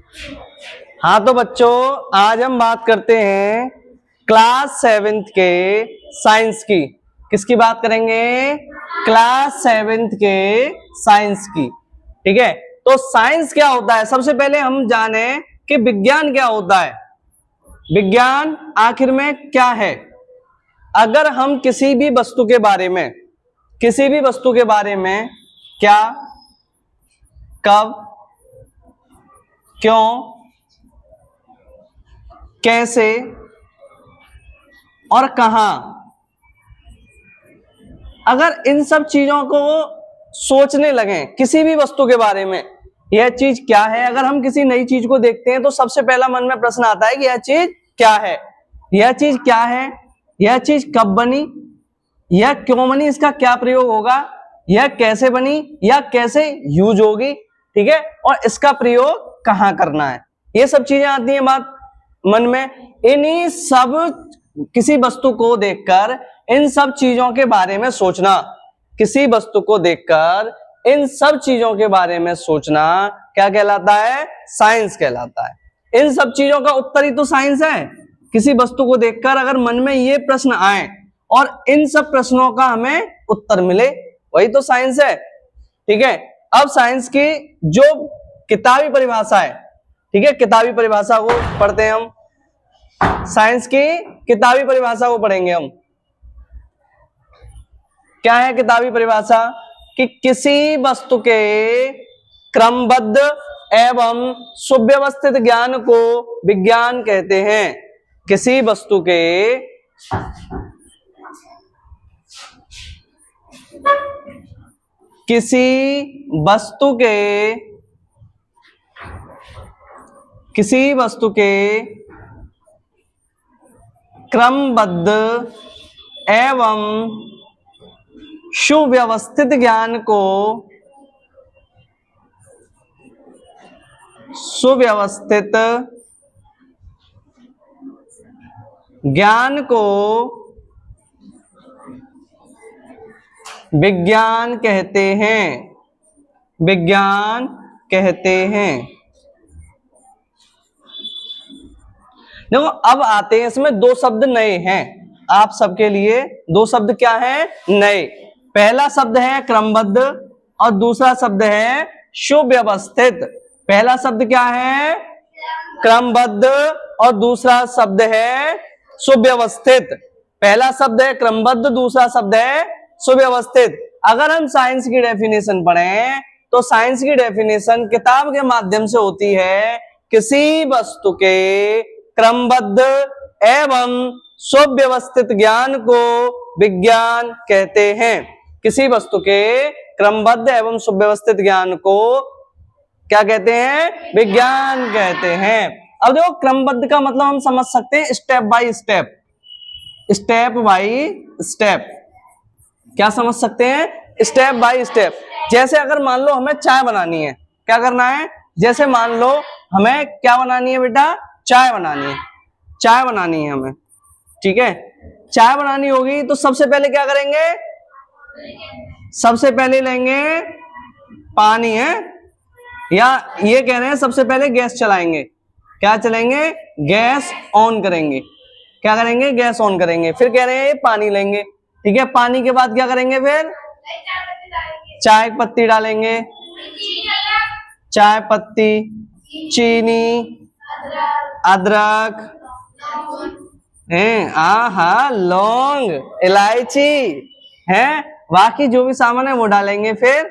हाँ तो बच्चों, आज हम बात करते हैं क्लास 7th के साइंस की। किसकी बात करेंगे? क्लास 7th के साइंस की। ठीक है, तो साइंस क्या होता है? सबसे पहले हम जाने कि विज्ञान क्या होता है। विज्ञान आखिर में क्या है? अगर हम किसी भी वस्तु के बारे में क्या, कब, क्यों, कैसे और कहां, अगर इन सब चीजों को सोचने लगे किसी भी वस्तु के बारे में, यह चीज क्या है। अगर हम किसी नई चीज को देखते हैं तो सबसे पहला मन में प्रश्न आता है कि यह चीज क्या है, यह चीज क्या है, यह चीज कब बनी, यह क्यों बनी, इसका क्या प्रयोग होगा, यह कैसे बनी या कैसे यूज होगी, ठीक है, और इसका प्रयोग कहां करना है। ये सब चीजें आती हैं बात मन में। इन्हीं सब किसी वस्तु को देखकर इन सब चीजों के बारे में सोचना, किसी वस्तु को देखकर इन सब चीजों के बारे में सोचना क्या कहलाता है? साइंस कहलाता है। इन सब चीजों का उत्तर ही तो साइंस है। किसी वस्तु को देखकर अगर मन में ये प्रश्न आए और इन सब प्रश्नों का हमें उत्तर मिले, वही तो साइंस है। ठीक है, अब साइंस की जो किताबी परिभाषा है, ठीक है, किताबी परिभाषा को पढ़ते हैं हम। साइंस की किताबी परिभाषा को पढ़ेंगे हम। क्या है किताबी परिभाषा? कि किसी वस्तु के क्रमबद्ध एवं सुव्यवस्थित ज्ञान को विज्ञान कहते हैं। किसी वस्तु के क्रमबद्ध एवं सुव्यवस्थित ज्ञान को विज्ञान कहते हैं। देखो, अब आते हैं, इसमें दो शब्द नए हैं आप सबके लिए। दो शब्द क्या हैं? नए। पहला शब्द है क्रमबद्ध और दूसरा शब्द है सुव्यवस्थित। पहला शब्द क्या है? क्रमबद्ध और दूसरा शब्द है सुव्यवस्थित। पहला शब्द है क्रमबद्ध, दूसरा शब्द है सुव्यवस्थित। अगर हम साइंस की डेफिनेशन पढ़ें तो साइंस की डेफिनेशन किताब के माध्यम से होती है। किसी वस्तु के क्रमबद्ध एवं सुव्यवस्थित ज्ञान को विज्ञान कहते हैं। किसी वस्तु के क्रमबद्ध एवं सुव्यवस्थित ज्ञान को क्या कहते हैं? विज्ञान कहते हैं। अब देखो, क्रमबद्ध का मतलब हम समझ सकते हैं step by step, step by step. क्या समझ सकते हैं? Step by step. जैसे अगर मान लो हमें चाय बनानी है, क्या करना है? जैसे मान लो हमें क्या बनानी है बेटा? चाय बनानी है हमें, ठीक है। चाय बनानी होगी तो सबसे पहले क्या करेंगे? सबसे पहले लेंगे पानी, है या ये कह रहे हैं सबसे पहले गैस चलाएंगे। क्या चलाएंगे? गैस ऑन करेंगे। क्या करेंगे? गैस ऑन करेंगे। फिर कह रहे हैं पानी लेंगे, ठीक है। पानी के बाद क्या करेंगे? फिर चाय पत्ती डालेंगे, चाय पत्ती, चीनी, अदरक, लौंग, इलायची, है, बाकी जो भी सामान है वो डालेंगे। फिर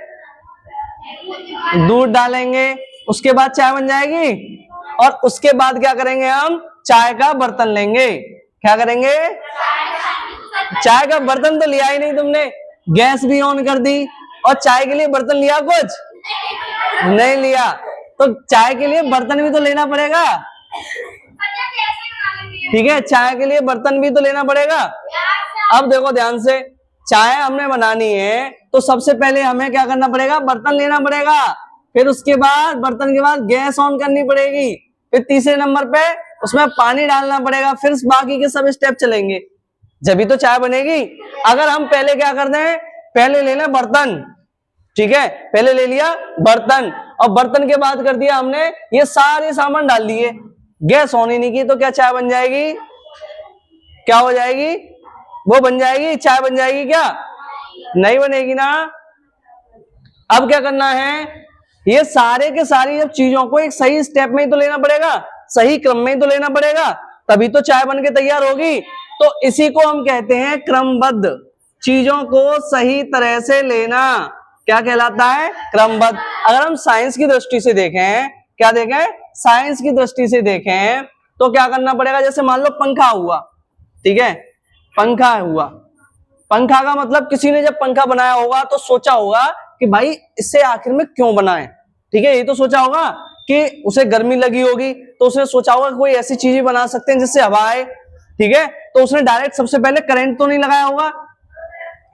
दूध डालेंगे। उसके बाद चाय बन जाएगी। और उसके बाद क्या करेंगे? हम चाय का बर्तन लेंगे। क्या करेंगे? चाय का बर्तन तो लिया ही नहीं तुमने, गैस भी ऑन कर दी और चाय के लिए बर्तन लिया? कुछ नहीं लिया। तो चाय के लिए बर्तन भी तो लेना पड़ेगा, ठीक है। चाय के लिए बर्तन भी तो लेना पड़ेगा। अब देखो ध्यान से, चाय हमने बनानी है तो सबसे पहले हमें क्या करना पड़ेगा? बर्तन लेना पड़ेगा। फिर उसके बाद बर्तन के बाद गैस ऑन करनी पड़ेगी। फिर तीसरे नंबर पे उसमें पानी डालना पड़ेगा। फिर बाकी के सब स्टेप चलेंगे, जब तो चाय बनेगी। अगर हम पहले क्या कर दें? पहले ले लें बर्तन, ठीक है, पहले ले लिया बर्तन और बर्तन के बाद कर दिया हमने, ये सारे सामान डाल लिए, गैस ऑन ही नहीं की, तो क्या चाय बन जाएगी? क्या हो जाएगी? वो बन जाएगी, चाय बन जाएगी क्या? नहीं बनेगी ना। अब क्या करना है, ये सारे के सारी जब चीजों को एक सही स्टेप में ही तो लेना पड़ेगा, सही क्रम में ही तो लेना पड़ेगा, तभी तो चाय बन के तैयार होगी। तो इसी को हम कहते हैं क्रमबद्ध, चीजों को सही तरह से लेना क्या कहलाता है? क्रमबद्ध। अगर हम साइंस की दृष्टि से देखें, क्या देखें? साइंस की दृष्टि से देखें तो क्या करना पड़ेगा? जैसे मान लो पंखा हुआ, ठीक है, पंखा हुआ, पंखा का मतलब किसी ने जब पंखा बनाया होगा तो सोचा होगा कि भाई इससे आखिर में क्यों बनाए, ठीक है, ये तो सोचा होगा कि उसे गर्मी लगी होगी तो उसने सोचा होगा कोई ऐसी चीज बना सकते हैं जिससे हवा आए, ठीक है, तो उसने डायरेक्ट सबसे पहले करंट तो नहीं लगाया होगा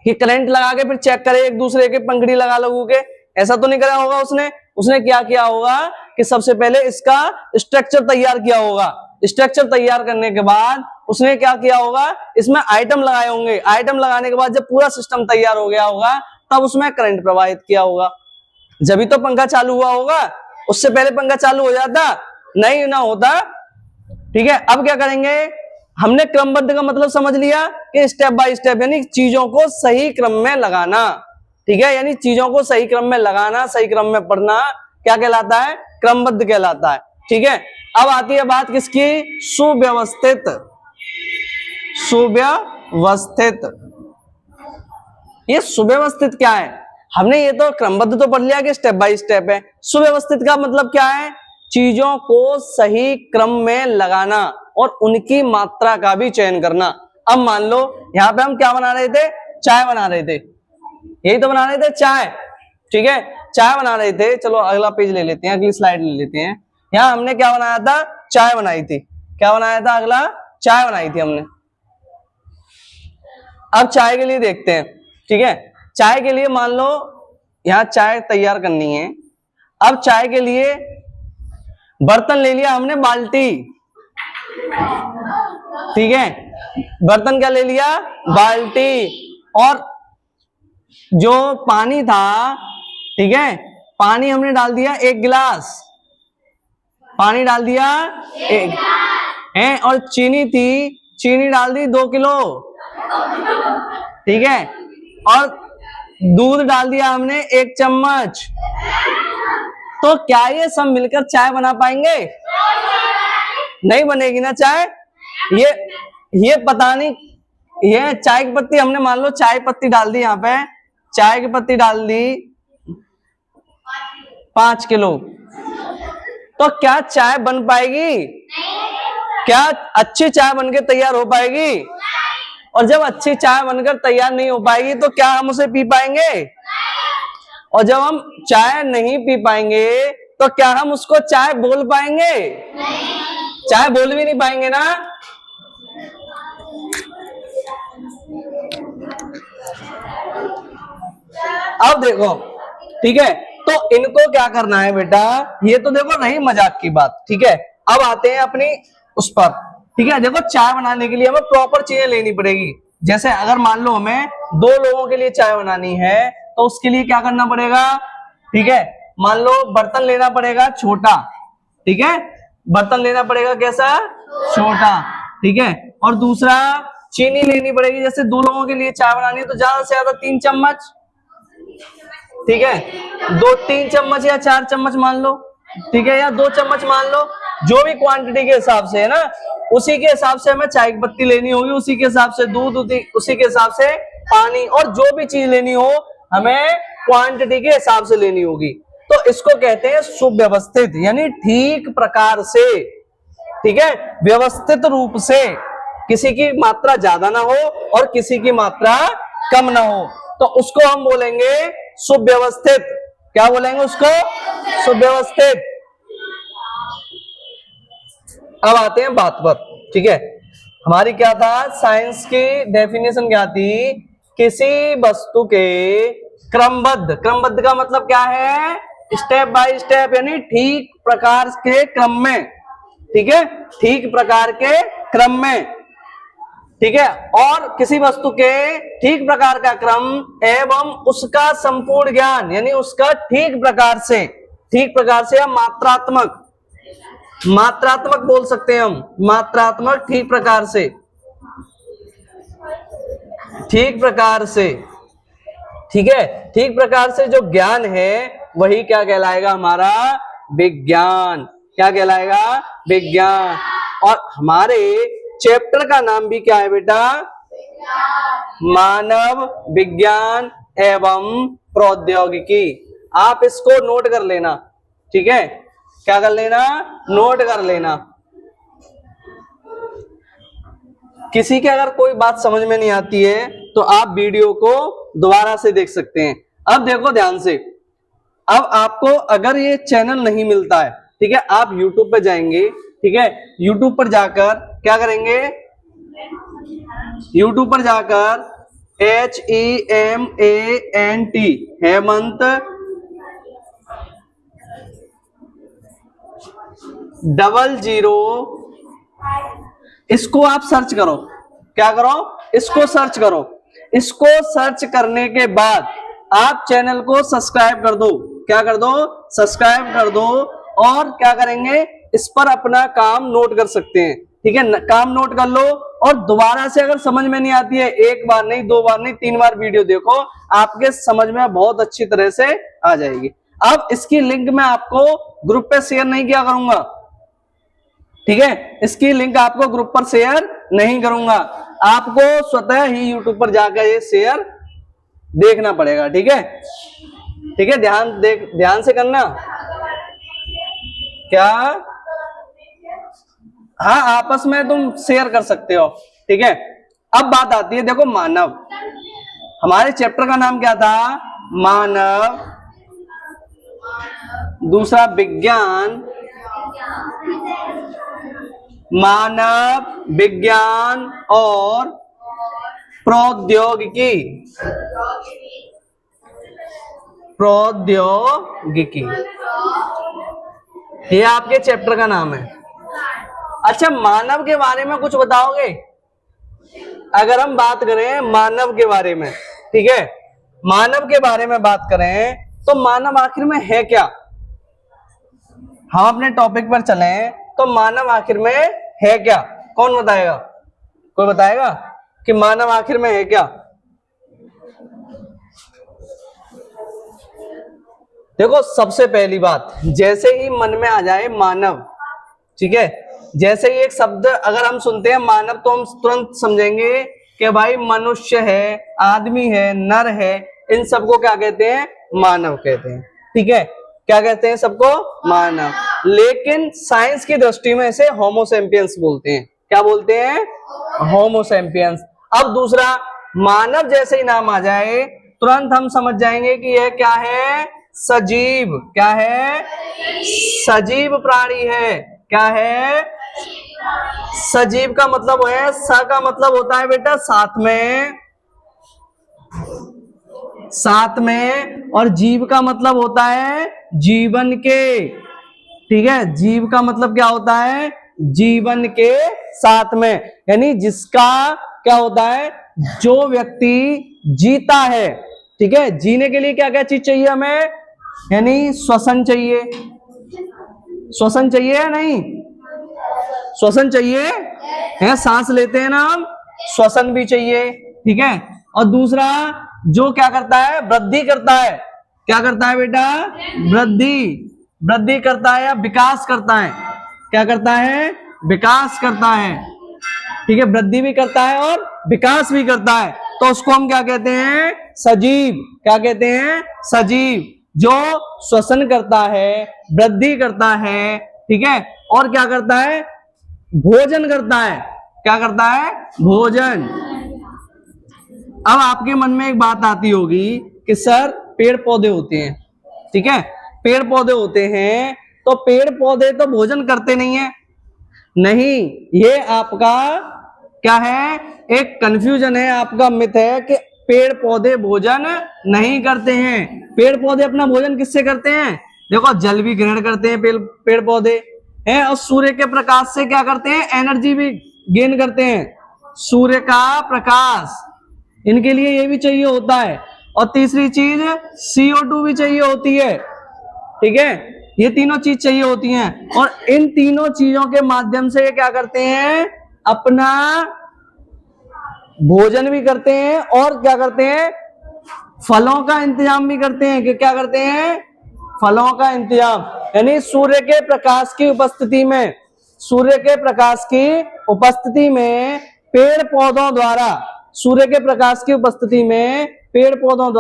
कि करंट लगा के फिर चेक करे एक दूसरे के पंखड़ी लगा लगू के, ऐसा तो नहीं करा होगा उसने। उसने क्या किया होगा कि सबसे पहले इसका स्ट्रक्चर तैयार किया होगा, स्ट्रक्चर तैयार करने के बाद उसने क्या किया होगा, इसमें आइटम लगाए होंगे, आइटम लगाने के बाद जब पूरा सिस्टम तैयार हो गया होगा तब उसमें करंट प्रवाहित किया होगा, जब तो पंखा चालू हुआ होगा। उससे पहले पंखा चालू हो जाता नहीं ना होता, ठीक है। अब क्या करेंगे, हमने क्रमबद्ध का मतलब समझ लिया कि स्टेप बाय स्टेप, यानी चीजों को सही क्रम में लगाना, ठीक है, यानी चीजों को सही क्रम में लगाना, सही क्रम में पढ़ना क्या कहलाता है? क्रमबद्ध कहलाता है, ठीक है। अब आती है बात किसकी? सुव्यवस्थित। सुव्यवस्थित, ये सुव्यवस्थित क्या है? हमने ये तो क्रमबद्ध तो पढ़ लिया कि स्टेप बाय स्टेप है, सुव्यवस्थित का मतलब क्या है? चीजों को सही क्रम में लगाना और उनकी मात्रा का भी चयन करना। अब मान लो यहाँ पे हम क्या बना रहे थे? चाय बना रहे थे, यही तो बना रहे थे, चाय, ठीक है, चाय बना रहे थे। चलो अगला पेज ले लेते हैं, अगली स्लाइड ले लेते हैं। यहाँ हमने क्या बनाया था? चाय बनाई थी। क्या बनाया था? अगला चाय बनाई थी हमने। अब चाय के लिए देखते हैं, ठीक है, चाय के लिए मान लो यहाँ चाय तैयार करनी है। अब चाय के लिए बर्तन ले लिया हमने, बाल्टी, ठीक है, बर्तन क्या ले लिया? बाल्टी। और जो पानी था, ठीक है, पानी हमने डाल दिया 1 गिलास, पानी डाल दिया 1 है, और चीनी थी, चीनी डाल दी 2 किलो, ठीक है, और दूध डाल दिया हमने 1 चम्मच। तो क्या ये सब मिलकर चाय बना पाएंगे? नहीं बनेगी ना चाय। ये पता नहीं, ये चाय की पत्ती हमने मान लो चाय पत्ती डाल दी, यहाँ पे चाय की पत्ती डाल दी 5 किलो, तो क्या चाय बन पाएगी? क्या अच्छी चाय बनकर तैयार हो पाएगी? और जब अच्छी चाय बनकर तैयार नहीं हो पाएगी तो क्या हम उसे पी पाएंगे? और जब हम चाय नहीं पी पाएंगे तो क्या हम उसको चाय बोल पाएंगे? चाय बोल भी नहीं पाएंगे ना। अब देखो, ठीक है, तो इनको क्या करना है बेटा, ये तो देखो नहीं मजाक की बात, ठीक है। अब आते हैं अपनी उस पर, ठीक है। देखो चाय बनाने के लिए हमें प्रॉपर चीजें लेनी पड़ेगी। जैसे अगर मान लो हमें 2 लोगों के लिए चाय बनानी है तो उसके लिए क्या करना पड़ेगा, ठीक है, मान लो बर्तन लेना पड़ेगा छोटा, ठीक है, बर्तन लेना पड़ेगा कैसा? छोटा, ठीक है, और दूसरा चीनी लेनी पड़ेगी। जैसे 2 लोगों के लिए चाय बनानी है तो ज्यादा से ज्यादा 3 चम्मच, ठीक है, 2-3 चम्मच या 4 चम्मच मान लो, ठीक है, या 2 चम्मच मान लो, जो भी क्वांटिटी के हिसाब से है ना, उसी के हिसाब से हमें चाय की पत्ती लेनी होगी, उसी के हिसाब से दूध, उसी के हिसाब से पानी, और जो भी चीज लेनी हो हमें क्वांटिटी के हिसाब से लेनी होगी। तो इसको कहते हैं सुव्यवस्थित, यानी ठीक प्रकार से, ठीक है, व्यवस्थित रूप से, किसी की मात्रा ज्यादा ना हो और किसी की मात्रा कम ना हो, तो उसको हम बोलेंगे सुव्यवस्थित। क्या बोलेंगे उसको? सुव्यवस्थित। अब आते हैं बात पर, ठीक है, हमारी क्या था साइंस की डेफिनेशन क्या थी? किसी वस्तु के क्रमबद्ध, क्रमबद्ध का मतलब क्या है? स्टेप बाय स्टेप, यानी ठीक प्रकार के क्रम में, ठीक है, ठीक प्रकार के क्रम में, ठीक है, और किसी वस्तु के ठीक प्रकार का क्रम एवं उसका संपूर्ण ज्ञान, यानी उसका ठीक प्रकार से, ठीक प्रकार से, या मात्रात्मक, मात्रात्मक बोल सकते हैं हम, मात्रात्मक, ठीक प्रकार से, ठीक प्रकार से, ठीक है। ठीक प्रकार से जो ज्ञान है वही क्या कहलाएगा, हमारा विज्ञान। क्या कहलाएगा, विज्ञान। और हमारे चैप्टर का नाम भी क्या है बेटा, मानव विज्ञान एवं प्रौद्योगिकी। आप इसको नोट कर लेना, ठीक है। क्या कर लेना, नोट कर लेना। किसी के अगर कोई बात समझ में नहीं आती है तो आप वीडियो को दोबारा से देख सकते हैं। अब देखो ध्यान से, अब आपको अगर ये चैनल नहीं मिलता है, ठीक है, आप YouTube पे जाएंगे, ठीक है, YouTube पर जाकर क्या करेंगे, YouTube पर जाकर HEMANT, हेमंत ,00, इसको आप सर्च करो। क्या करो, इसको सर्च करो। इसको सर्च करने के बाद आप चैनल को सब्सक्राइब कर दो। क्या कर दो, सब्सक्राइब कर दो। और क्या करेंगे, इस पर अपना काम नोट कर सकते हैं, ठीक है। काम नोट कर लो और दोबारा से अगर समझ में नहीं आती है, एक बार नहीं, दो बार नहीं, 3 बार वीडियो देखो, आपके समझ में बहुत अच्छी तरह से आ जाएगी। अब इसकी लिंक मैं आपको ग्रुप पे शेयर नहीं किया करूंगा, ठीक है, इसकी लिंक आपको ग्रुप पर शेयर नहीं करूंगा, आपको स्वतः ही यूट्यूब पर जाकर ये शेयर देखना पड़ेगा, ठीक है, ठीक है। ध्यान से करना। क्या, हाँ, आपस में तुम शेयर कर सकते हो, ठीक है। अब बात आती है, देखो मानव, हमारे चैप्टर का नाम क्या था, मानव, दूसरा विज्ञान, मानव विज्ञान और प्रौद्योगिकी, प्रौद्योगिकी, ये आपके चैप्टर का नाम है। अच्छा, मानव के बारे में कुछ बताओगे? अगर हम बात करें मानव के बारे में, ठीक है, मानव के बारे में बात करें तो मानव आखिर में है क्या? हम अपने टॉपिक पर चलें तो मानव आखिर में है क्या? कौन बताएगा? कोई बताएगा कि मानव आखिर में है क्या? देखो, सबसे पहली बात, जैसे ही मन में आ जाए मानव, ठीक है, जैसे ही एक शब्द अगर हम सुनते हैं मानव तो हम तुरंत समझेंगे कि भाई मनुष्य है, आदमी है, नर है, इन सबको क्या कहते हैं? मानव कहते हैं, ठीक है। क्या कहते हैं सबको? मानव। लेकिन साइंस की दृष्टि में इसे होमो सैपियंस बोलते हैं। क्या बोलते हैं? Homo sapiens. अब दूसरा, मानव जैसे ही नाम आ जाए तुरंत हम समझ जाएंगे कि यह क्या है? सजीव। क्या है? सजीव प्राणी है। क्या है? सजीव का मतलब है, स का मतलब होता है बेटा साथ में, साथ में, और जीव का मतलब होता है जीवन के, ठीक है। जीव का मतलब क्या होता है? जीवन के साथ में, यानी जिसका क्या होता है? जो व्यक्ति जीता है, ठीक है। जीने के लिए क्या क्या चीज चाहिए हमें? यानी श्वसन चाहिए। श्वसन चाहिए या नहीं? श्वसन चाहिए है, सांस लेते हैं ना हम, श्वसन भी चाहिए, ठीक है। और दूसरा, जो क्या करता है? वृद्धि करता है। क्या करता है बेटा? वृद्धि। वृद्धि करता है या विकास करता है? क्या करता है? विकास करता है, ठीक है। वृद्धि भी करता है और विकास भी करता है, तो उसको हम क्या कहते हैं? सजीव। क्या कहते हैं? सजीव। जो श्वसन करता है, वृद्धि करता है, ठीक है, और क्या करता है? भोजन करता है। क्या करता है? भोजन। अब आपके मन में एक बात आती होगी कि सर पेड़ पौधे होते हैं, ठीक है, पेड़ पौधे होते हैं तो पेड़ पौधे तो भोजन करते नहीं है। नहीं, ये आपका क्या है? एक कंफ्यूजन है, आपका मिथ है कि पेड़ पौधे भोजन नहीं करते हैं। पेड़ पौधे अपना भोजन किससे करते हैं? देखो, जल भी ग्रहण करते हैं पेड़ पौधे हैं, और सूर्य के प्रकाश से क्या करते हैं? एनर्जी भी गेन करते हैं। सूर्य का प्रकाश इनके लिए ये भी चाहिए होता है। और तीसरी चीज, CO2 भी चाहिए होती है, ठीक है। ये तीनों चीज चाहिए होती हैं, और इन तीनों चीजों के माध्यम से ये क्या करते हैं, अपना भोजन भी करते हैं और क्या करते हैं, फलों का इंतजाम भी करते हैं। कि क्या करते हैं, फलों का इंतजाम। यानी सूर्य के प्रकाश की उपस्थिति में, सूर्य के प्रकाश की उपस्थिति में पेड़ पौधों द्वारा, सूर्य के प्रकाश की उपस्थिति में पेड़ पौधों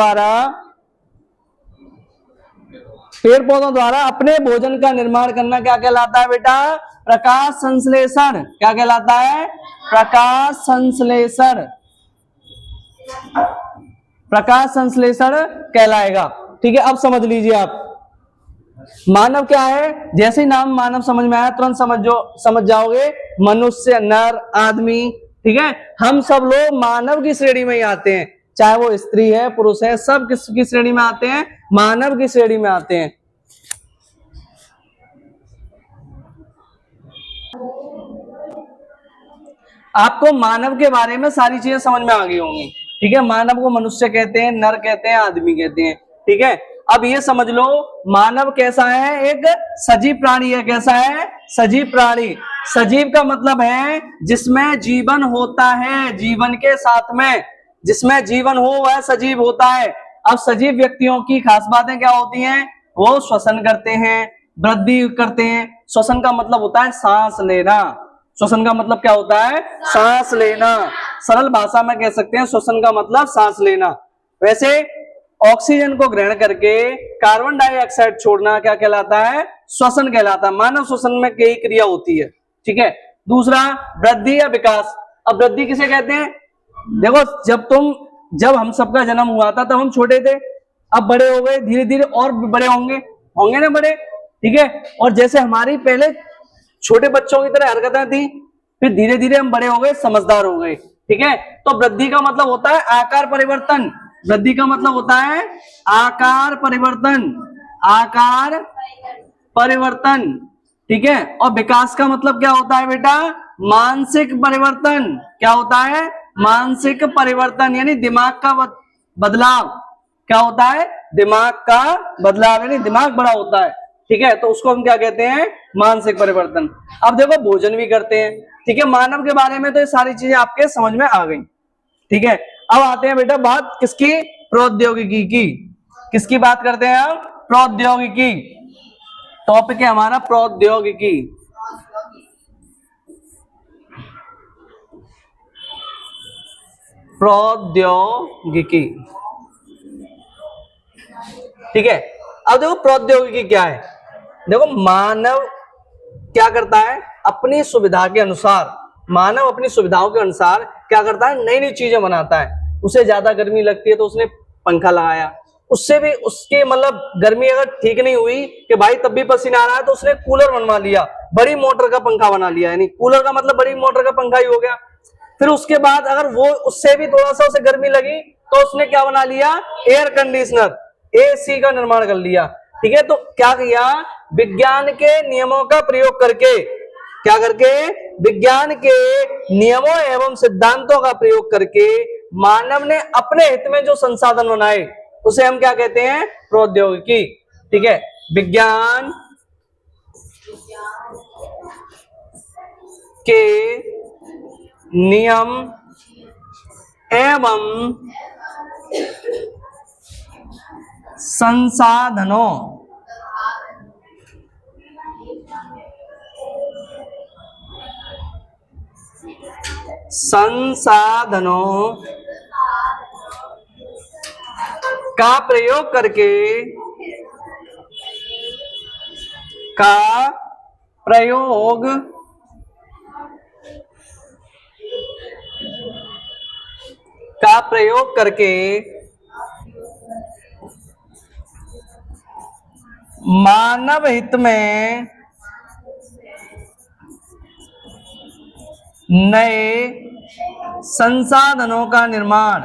द्वारा अपने भोजन का निर्माण करना क्या कहलाता है बेटा, प्रकाश संश्लेषण। क्या कहलाता है, प्रकाश संश्लेषण, प्रकाश संश्लेषण कहलाएगा। ठीक है, अब समझ लीजिए आप, मानव क्या है, जैसे ही नाम मानव समझ में आया तुरंत समझ जाओगे, मनुष्य, नर, आदमी। ठीक है, हम सब लोग मानव की श्रेणी में ही आते हैं, चाहे वो स्त्री है पुरुष है, सब किसकी श्रेणी में आते हैं, मानव की श्रेणी में आते हैं। आपको मानव के बारे में सारी चीजें समझ में आ गई होंगी। ठीक है, मानव को मनुष्य कहते हैं, नर कहते हैं, आदमी कहते हैं। ठीक है, अब ये समझ लो मानव कैसा है, एक सजीव प्राणी है। कैसा है, सजीव प्राणी। सजीव का मतलब है जिसमें जीवन होता है, जीवन के साथ में जिसमें जीवन हो वह सजीव होता है। अब सजीव व्यक्तियों की खास बातें क्या होती हैं, वो श्वसन करते हैं, वृद्धि करते हैं। श्वसन का मतलब होता है सांस लेना। श्वसन का मतलब क्या होता है, सांस लेना। सरल भाषा में कह सकते हैं श्वसन का मतलब सांस लेना। वैसे ऑक्सीजन को ग्रहण करके कार्बन डाइऑक्साइड छोड़ना क्या कहलाता है, श्वसन कहलाता है। मानव श्वसन में कई क्रिया होती है। ठीक है, दूसरा वृद्धि या विकास। अब वृद्धि किसे कहते हैं, देखो जब हम सबका जन्म हुआ था तब हम छोटे थे, अब बड़े हो गए, धीरे धीरे और बड़े होंगे ना बड़े। ठीक है, और जैसे हमारी पहले छोटे बच्चों की तरह हरकतें थी, फिर धीरे धीरे हम बड़े हो गए, समझदार हो गए। ठीक है, तो वृद्धि का मतलब होता है आकार परिवर्तन। वृद्धि का मतलब होता है आकार परिवर्तन, आकार परिवर्तन। ठीक है, और विकास का मतलब क्या होता है बेटा, मानसिक परिवर्तन। क्या होता है, मानसिक परिवर्तन, यानी दिमाग का बदलाव। क्या होता है, दिमाग का बदलाव, यानी दिमाग बड़ा होता है। ठीक है, तो उसको हम क्या कहते हैं, मानसिक परिवर्तन। अब देखो भोजन भी करते हैं। ठीक है, मानव के बारे में तो ये सारी चीजें आपके समझ में आ गई। ठीक है, अब आते हैं बेटा बात किसकी, प्रौद्योगिकी की। किसकी बात करते हैं हम, प्रौद्योगिकी। टॉपिक है हमारा प्रौद्योगिकी। प्रौद्योगिकी। ठीक है, अब देखो प्रौद्योगिकी क्या है। देखो मानव क्या करता है, अपनी सुविधा के अनुसार, मानव अपनी सुविधाओं के अनुसार क्या करता है, नई नई चीजें बनाता है। उसे ज्यादा गर्मी लगती है तो उसने पंखा लगाया, उससे भी उसके मतलब गर्मी अगर ठीक नहीं हुई कि भाई तब भी पसीना आ रहा है, तो उसने कूलर बनवा लिया, बड़ी मोटर का पंखा बना लिया। यानी कूलर का मतलब बड़ी मोटर का पंखा ही हो गया। फिर उसके बाद अगर वो उससे भी थोड़ा सा उसे गर्मी लगी तो उसने क्या बना लिया, एयर कंडीशनर, एसी का निर्माण कर लिया। ठीक है, तो क्या किया, विज्ञान के नियमों का प्रयोग करके, क्या करके, विज्ञान के नियमों एवं सिद्धांतों का प्रयोग करके मानव ने अपने हित में जो संसाधन बनाए उसे हम क्या कहते हैं, प्रौद्योगिकी। ठीक है, विज्ञान के नियम एवं संसाधनों का प्रयोग करके, मानव हित में नए संसाधनों का निर्माण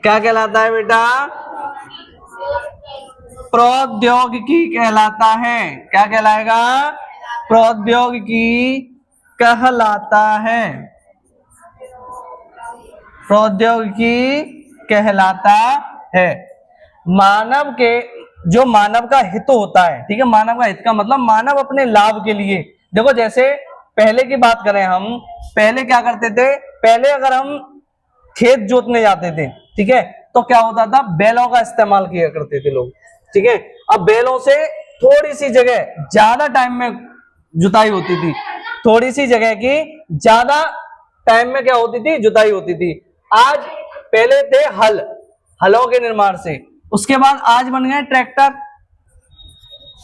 क्या कहलाता है बेटा, प्रौद्योगिकी कहलाता है। क्या कहलाएगा, प्रौद्योगिकी कहलाता है। प्रौद्योगिकी कहलाता है। मानव के, जो मानव का हित होता है, ठीक है, मानव का हित का मतलब मानव अपने लाभ के लिए, देखो जैसे पहले की बात करें हम, पहले क्या करते थे, पहले अगर हम खेत जोतने जाते थे, ठीक है, तो क्या होता था, बैलों का इस्तेमाल किया करते थे लोग, ठीक है। अब बैलों से थोड़ी सी जगह ज्यादा टाइम में जुताई होती थी, थोड़ी सी जगह की ज्यादा टाइम में क्या होती थी, जुताई होती थी। आज पहले थे हल, हलों के निर्माण से, उसके बाद आज बन गए ट्रैक्टर।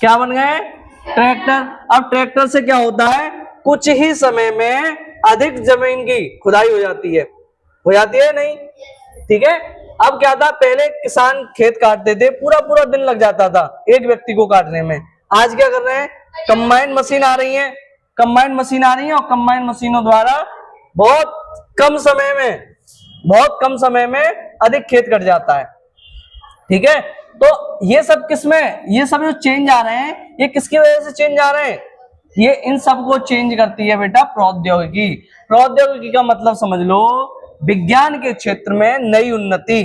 क्या बन गए, ट्रैक्टर। अब ट्रैक्टर से क्या होता है, कुछ ही समय में अधिक जमीन की खुदाई हो जाती है, नहीं, ठीक है। अब क्या था, पहले किसान खेत काटते थे, पूरा पूरा दिन लग जाता था एक व्यक्ति को काटने में। आज क्या कर रहे हैं, कंबाइन मशीन आ रही है, कंबाइन मशीन आ रही है, और कंबाइन मशीनों द्वारा बहुत कम समय में अधिक खेत कट जाता है, ठीक है। तो ये सब किसमें, ये सब जो चेंज आ रहे हैं, ये किसकी वजह से चेंज आ रहे हैं, ये इन सब को चेंज करती है बेटा प्रौद्योगिकी। प्रौद्योगिकी का मतलब समझ लो, विज्ञान के क्षेत्र में नई उन्नति,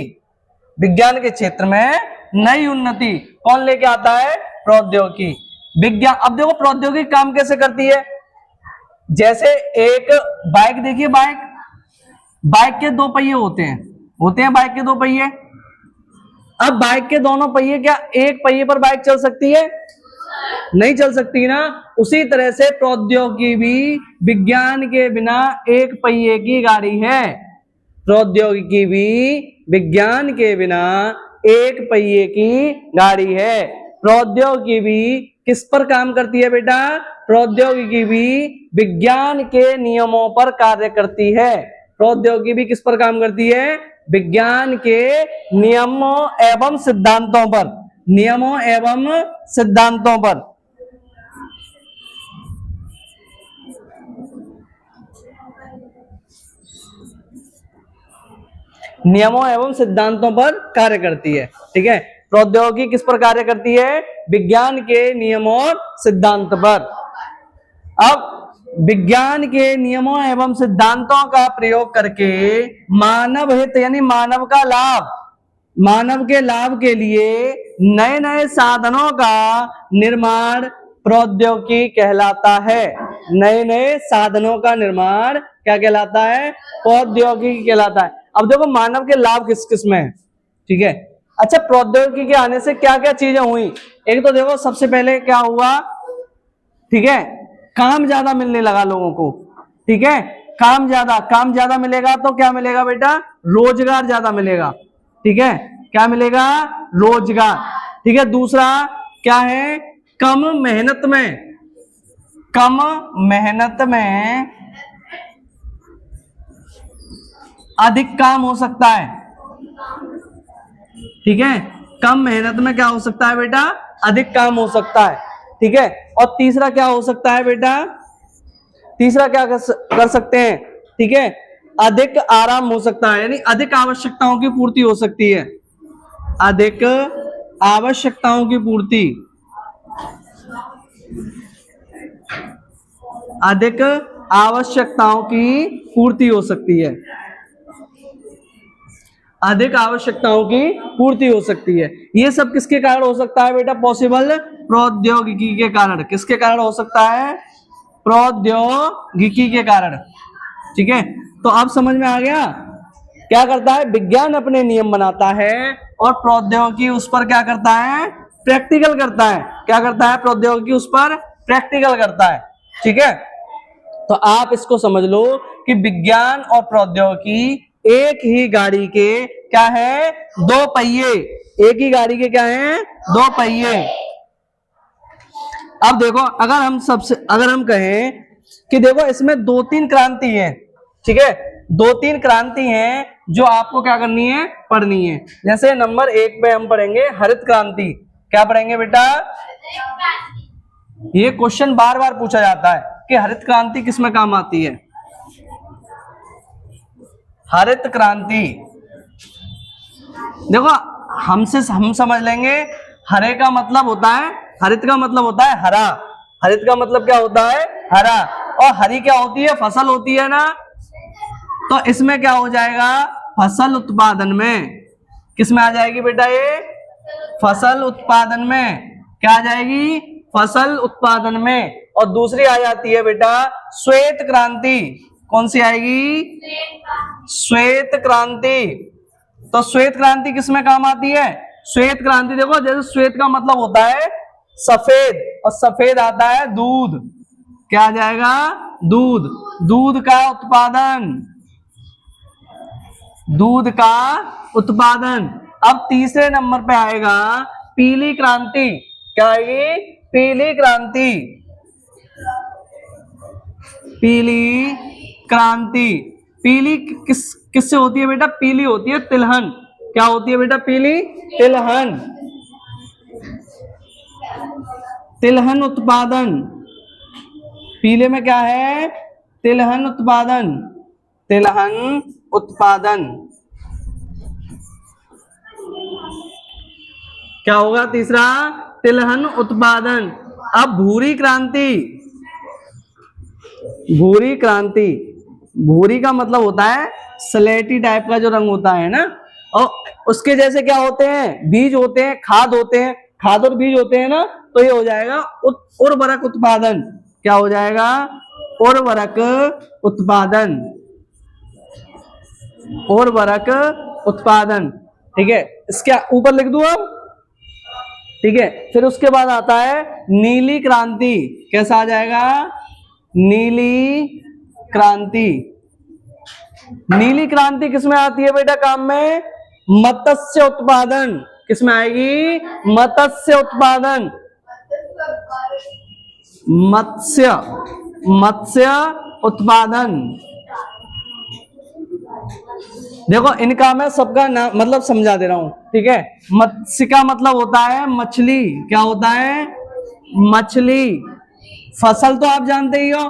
विज्ञान के क्षेत्र में नई उन्नति कौन लेके आता है, प्रौद्योगिकी, विज्ञान। अब देखो प्रौद्योगिकी काम कैसे करती है, जैसे एक बाइक देखिए, बाइक के दो पहिए होते हैं बाइक के दो पहिए। अब बाइक के दोनों पहिए, क्या एक पहिए पर बाइक चल सकती है, नहीं चल सकती ना। उसी तरह से प्रौद्योगिकी भी विज्ञान के बिना एक पहिए की गाड़ी है, प्रौद्योगिकी भी विज्ञान के बिना एक पहिए की गाड़ी है। प्रौद्योगिकी भी किस पर काम करती है बेटा, प्रौद्योगिकी भी विज्ञान के नियमों पर कार्य करती है। प्रौद्योगिकी भी किस पर काम करती है, विज्ञान के नियमों एवं सिद्धांतों पर, नियमों एवं सिद्धांतों पर। नियमों एवं सिद्धांतों पर कार्य करती है, ठीक है। प्रौद्योगिकी किस पर कार्य करती है, विज्ञान के नियमों और सिद्धांत पर। अब विज्ञान के नियमों एवं सिद्धांतों का प्रयोग करके मानव हित यानी मानव का लाभ, मानव के लाभ के लिए नए नए साधनों का निर्माण प्रौद्योगिकी कहलाता है। नए नए साधनों का निर्माण क्या कहलाता है, प्रौद्योगिकी कहलाता है। अब देखो मानव के लाभ किस किस में है, ठीक है। अच्छा, प्रौद्योगिकी के आने से क्या क्या चीजें हुई, एक तो देखो सबसे पहले क्या हुआ, ठीक है, काम ज्यादा मिलने लगा लोगों को, ठीक है। काम ज्यादा मिलेगा तो क्या मिलेगा बेटा, रोजगार ज्यादा मिलेगा, ठीक है। क्या मिलेगा, रोजगार, ठीक है। दूसरा क्या है, कम मेहनत में अधिक काम हो सकता है, ठीक है। कम मेहनत में क्या हो सकता है बेटा, अधिक काम हो सकता है, ठीक है। और तीसरा क्या हो सकता है बेटा, तीसरा क्या कर सकते हैं, ठीक है, अधिक आराम हो सकता है, यानी अधिक आवश्यकताओं की पूर्ति हो सकती है, अधिक आवश्यकताओं की पूर्ति, अधिक आवश्यकताओं की पूर्ति हो सकती है, अधिक आवश्यकताओं की पूर्ति हो सकती है। ये सब किसके कारण हो सकता है बेटा, पॉसिबल, प्रौद्योगिकी के कारण। किसके कारण हो सकता है, प्रौद्योगिकी के कारण, ठीक है। तो अब समझ में आ गया, क्या करता है, विज्ञान अपने नियम बनाता है और प्रौद्योगिकी उस पर क्या करता है, प्रैक्टिकल करता है। क्या करता है, प्रौद्योगिकी उस पर प्रैक्टिकल करता है, ठीक है। तो आप इसको समझ लो कि विज्ञान और प्रौद्योगिकी एक ही गाड़ी के क्या है, दो पहिए, एक ही गाड़ी के क्या हैं, दो पहिए। अब देखो, अगर हम कहें कि देखो इसमें दो तीन क्रांति है, ठीक है, दो तीन क्रांति हैं जो आपको क्या करनी है, पढ़नी है। जैसे नंबर 1 पे हम पढ़ेंगे हरित क्रांति। क्या पढ़ेंगे बेटा, ये क्वेश्चन बार बार पूछा जाता है कि हरित क्रांति किसमें काम आती है। हरित क्रांति देखो हम समझ लेंगे, हरे का मतलब होता है, हरित का मतलब होता है हरा, हरित का मतलब क्या होता है, हरा, और हरी क्या होती है, फसल होती है ना। तो इसमें क्या हो जाएगा, फसल उत्पादन में, किस में आ जाएगी बेटा ये, फसल उत्पादन में, क्या आ जाएगी, फसल उत्पादन में। और दूसरी आ जाती है बेटा श्वेत क्रांति, कौन सी आएगी, श्वेत क्रांति। तो श्वेत क्रांति किस में काम आती है, श्वेत क्रांति देखो, जैसे श्वेत का मतलब होता है सफेद, और सफेद आता है दूध, क्या आ जाएगा, दूध, दूध का उत्पादन, दूध का उत्पादन। अब तीसरे नंबर पे आएगा पीली क्रांति, क्या आएगी, पीली क्रांति, पीली क्रांति। पीली किससे होती है बेटा, पीली होती है तिलहन, क्या होती है बेटा, पीली तिलहन, तिलहन उत्पादन। पीले में क्या है, तिलहन उत्पादन, तिलहन उत्पादन। क्या होगा तीसरा, तिलहन उत्पादन। अब भूरी क्रांति, भूरी क्रांति, भूरी का मतलब होता है स्लेटी टाइप का जो रंग होता है ना, और उसके जैसे क्या होते हैं, बीज होते हैं, खाद होते हैं, खाद और बीज होते हैं ना, तो ये हो जाएगा उर्वरक उत्पादन, क्या हो जाएगा, उर्वरक उत्पादन, उर्वरक उत्पादन। ठीक है, इसके ऊपर लिख दूं अब, ठीक है। फिर उसके बाद आता है नीली क्रांति, कैसा आ जाएगा, नीली क्रांति। नीली क्रांति किसमें आती है बेटा काम में, मत्स्य उत्पादन, किसमें आएगी, मत्स्य उत्पादन, मत्स्य, मत्स्य उत्पादन। देखो इनका मैं सबका नाम मतलब समझा दे रहा हूं, ठीक है। मत्स्य का मतलब होता है मछली, क्या होता है, मछली। फसल तो आप जानते ही हो,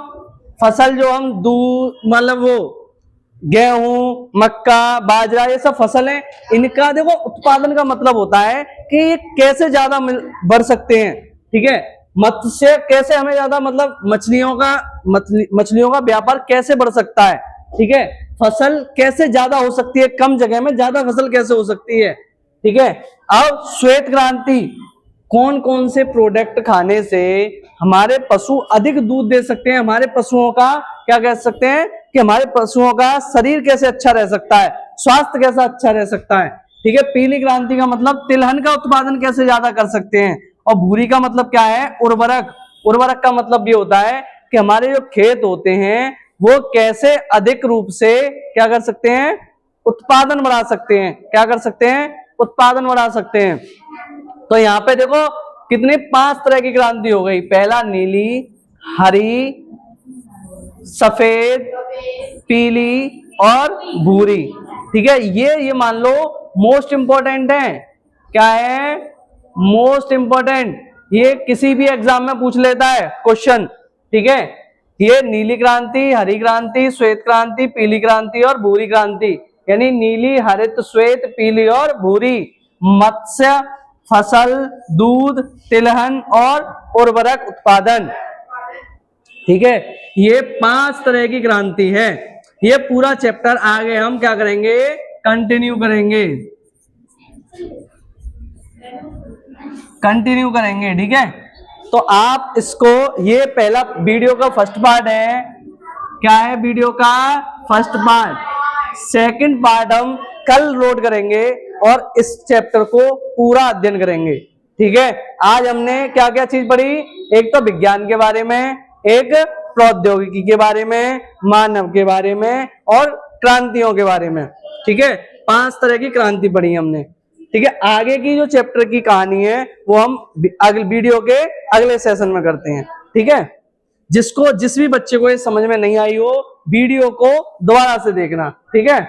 फसल जो हम दूध मतलब वो गेहूं, मक्का, बाजरा, ये सब फसल है। इनका देखो उत्पादन का मतलब होता है कि ये कैसे ज्यादा बढ़ सकते हैं, ठीक है। मत्स्य कैसे हमें ज्यादा मतलब मछलियों का व्यापार कैसे बढ़ सकता है, ठीक है। फसल कैसे ज्यादा हो सकती है, कम जगह में ज्यादा फसल कैसे हो सकती है, ठीक है। अब श्वेत क्रांति, कौन कौन से प्रोडक्ट खाने से हमारे पशु अधिक दूध दे सकते हैं, हमारे पशुओं का क्या कह सकते हैं कि हमारे पशुओं का शरीर कैसे अच्छा रह सकता है, स्वास्थ्य कैसा अच्छा रह सकता है, ठीक है। पीली क्रांति का मतलब तिलहन का उत्पादन कैसे ज्यादा कर सकते हैं, और भूरी का मतलब क्या है, उर्वरक। उर्वरक का मतलब ये होता है कि हमारे जो खेत होते हैं वो कैसे अधिक रूप से क्या कर सकते हैं, उत्पादन बढ़ा सकते हैं, क्या कर सकते हैं, उत्पादन बढ़ा सकते हैं। तो यहाँ पे देखो कितनी 5 तरह की क्रांति हो गई, पहला नीली, हरी, सफेद, पीली और भूरी, ठीक है। ये मान लो मोस्ट इंपॉर्टेंट है, क्या है, मोस्ट इंपॉर्टेंट, ये किसी भी एग्जाम में पूछ लेता है क्वेश्चन, ठीक है। ये नीली क्रांति, हरी क्रांति, श्वेत क्रांति, पीली क्रांति और भूरी क्रांति, यानी नीली, हरित, श्वेत, पीली और भूरी। मत्स्य, फसल, दूध, तिलहन और उर्वरक उत्पादन, ठीक है। ये 5 तरह की क्रांति है। ये पूरा चैप्टर आगे हम क्या करेंगे, कंटिन्यू करेंगे, कंटिन्यू करेंगे, ठीक है। तो आप इसको, ये पहला वीडियो का फर्स्ट पार्ट है, क्या है, वीडियो का फर्स्ट पार्ट। सेकंड पार्ट हम कल लोड करेंगे और इस चैप्टर को पूरा अध्ययन करेंगे, ठीक है। आज हमने क्या क्या चीज पढ़ी, एक तो विज्ञान के बारे में, एक प्रौद्योगिकी के बारे में, मानव के बारे में और क्रांतियों के बारे में, ठीक है। 5 तरह की क्रांति पढ़ी हमने, ठीक है। आगे की जो चैप्टर की कहानी है वो हम अगले वीडियो के अगले सेशन में करते हैं, ठीक है। जिस भी बच्चे को ये समझ में नहीं आई हो, वीडियो को दोबारा से देखना, ठीक है।